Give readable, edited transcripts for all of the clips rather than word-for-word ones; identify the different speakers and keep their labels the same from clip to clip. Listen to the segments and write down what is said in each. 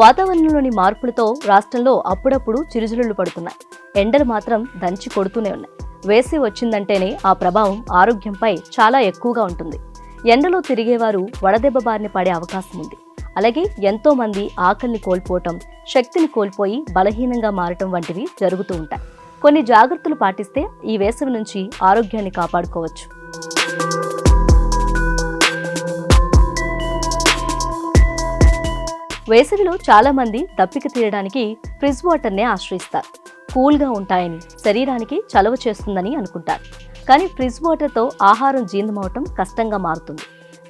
Speaker 1: వాతావరణంలోని మార్పులతో రాష్ట్రంలో అప్పుడప్పుడు చిరుజల్లులు పడుతున్నాయి. ఎండలు మాత్రం దంచి కొడుతూనే ఉన్నాయి. వేసవి వచ్చిందంటేనే ఆ ప్రభావం ఆరోగ్యంపై చాలా ఎక్కువగా ఉంటుంది. ఎండలో తిరిగేవారు వడదెబ్బ బారిన పడే అవకాశం ఉంది. అలాగే ఎంతో మంది ఆకలిని కోల్పోవటం, శక్తిని కోల్పోయి బలహీనంగా మారటం వంటివి జరుగుతూ ఉంటాయి. కొన్ని జాగ్రత్తలు పాటిస్తే ఈ వేసవి నుంచి ఆరోగ్యాన్ని కాపాడుకోవచ్చు. వేసవిలో చాలా మంది దప్పిక తీయడానికి ఫ్రిజ్ వాటర్నే ఆశ్రయిస్తారు. కూల్గా ఉంటాయని, శరీరానికి చలవ చేస్తుందని అనుకుంటారు. కానీ ఫ్రిజ్ వాటర్తో ఆహారం జీర్ణమవటం కష్టంగా మారుతుంది.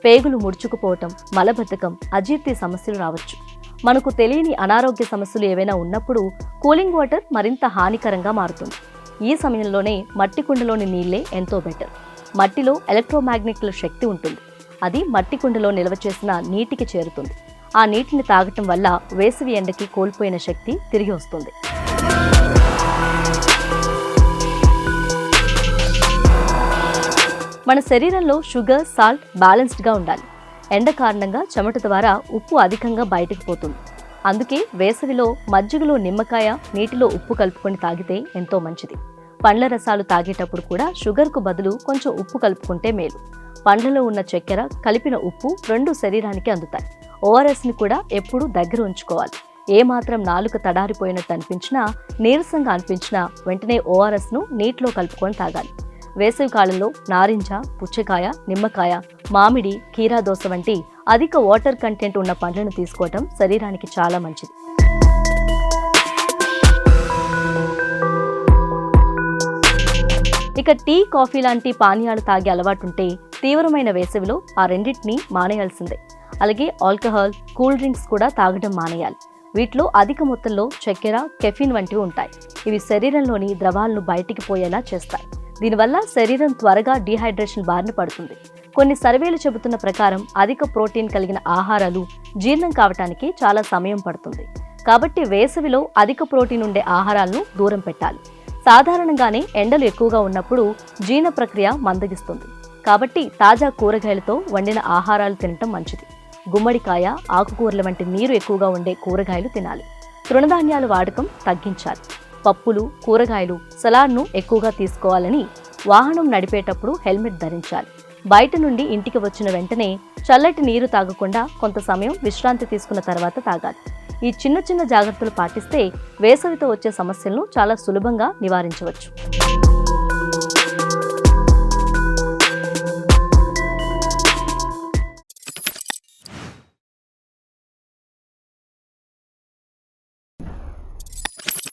Speaker 1: పేగులు ముడుచుకుపోవటం, మలబద్ధకం, అజీర్తి సమస్యలు రావచ్చు. మనకు తెలియని అనారోగ్య సమస్యలు ఏవైనా ఉన్నప్పుడు కూలింగ్ వాటర్ మరింత హానికరంగా మారుతుంది. ఈ సమయంలోనే మట్టి కుండలోని నీళ్లే ఎంతో బెటర్. మట్టిలో ఎలక్ట్రోమాగ్నెటిక్ శక్తి ఉంటుంది. అది మట్టి కుండలో నిల్వ చేసిన నీటికి చేరుతుంది. ఆ నీటిని తాగటం వల్ల వేసవి ఎండకి కోల్పోయిన శక్తి తిరిగి వస్తుంది. మన శరీరంలో షుగర్, సాల్ట్ బ్యాలెన్స్డ్గా ఉండాలి. ఎండ కారణంగా చెమట ద్వారా ఉప్పు అధికంగా బయటకు పోతుంది. అందుకే వేసవిలో మజ్జిగలో నిమ్మకాయ, నీటిలో ఉప్పు కలుపుకొని తాగితే ఎంతో మంచిది. పండ్ల రసాలు తాగేటప్పుడు కూడా షుగర్కు బదులు కొంచెం ఉప్పు కలుపుకుంటే మేలు. పండ్లలో ఉన్న చక్కెర, కలిపిన ఉప్పు రెండు శరీరానికి అందుతాయి. ఓఆర్ఎస్ని కూడా ఎప్పుడూ దగ్గర ఉంచుకోవాలి. ఏమాత్రం నాలుక తడారిపోయినట్టు అనిపించినా, నీరసంగా అనిపించినా వెంటనే ఓఆర్ఎస్ను నీటిలో కలుపుకొని తాగాలి. వేసవి కాలంలో నారింజ, పుచ్చకాయ, నిమ్మకాయ, మామిడి, కీరా దోస వంటి అధిక వాటర్ కంటెంట్ ఉన్న పండ్లను తీసుకోవటం శరీరానికి చాలా మంచిది. ఇక టీ, కాఫీ లాంటి పానీయాలు తాగే అలవాటుంటే తీవ్రమైన వేసవిలో ఆ రెండింటినీ మానేయాల్సిందే. అలాగే ఆల్కహాల్, కూల్ డ్రింక్స్ కూడా తాగడం మానేయాలి. వీటిలో అధిక మొత్తంలో చక్కెర, కెఫిన్ వంటివి ఉంటాయి. ఇవి శరీరంలోని ద్రవాలను బయటికి పోయేలా చేస్తాయి. దీనివల్ల శరీరం త్వరగా డీహైడ్రేషన్ బారిన పడుతుంది. కొన్ని సర్వేలు చెబుతున్న ప్రకారం అధిక ప్రోటీన్ కలిగిన ఆహారాలు జీర్ణం కావటానికి చాలా సమయం పడుతుంది. కాబట్టి వేసవిలో అధిక ప్రోటీన్ ఉండే ఆహారాలను దూరం పెట్టాలి. సాధారణంగానే ఎండలు ఎక్కువగా ఉన్నప్పుడు జీర్ణ ప్రక్రియ మందగిస్తుంది. కాబట్టి తాజా కూరగాయలతో వండిన ఆహారాలు తినటం మంచిది. గుమ్మడికాయ, ఆకుకూరల వంటి నీరు ఎక్కువగా ఉండే కూరగాయలు తినాలి. తృణధాన్యాల వాడకం తగ్గించాలి. పప్పులు, కూరగాయలు, సలాడ్ను ఎక్కువగా తీసుకోవాలని, వాహనం నడిపేటప్పుడు హెల్మెట్ ధరించాలి. బయట నుండి ఇంటికి వచ్చిన వెంటనే చల్లటి నీరు తాగకుండా కొంత సమయం విశ్రాంతి తీసుకున్న తర్వాత తాగాలి. ఈ చిన్న చిన్న జాగ్రత్తలు పాటిస్తే వేసవితో వచ్చే సమస్యలను చాలా సులభంగా నివారించవచ్చు.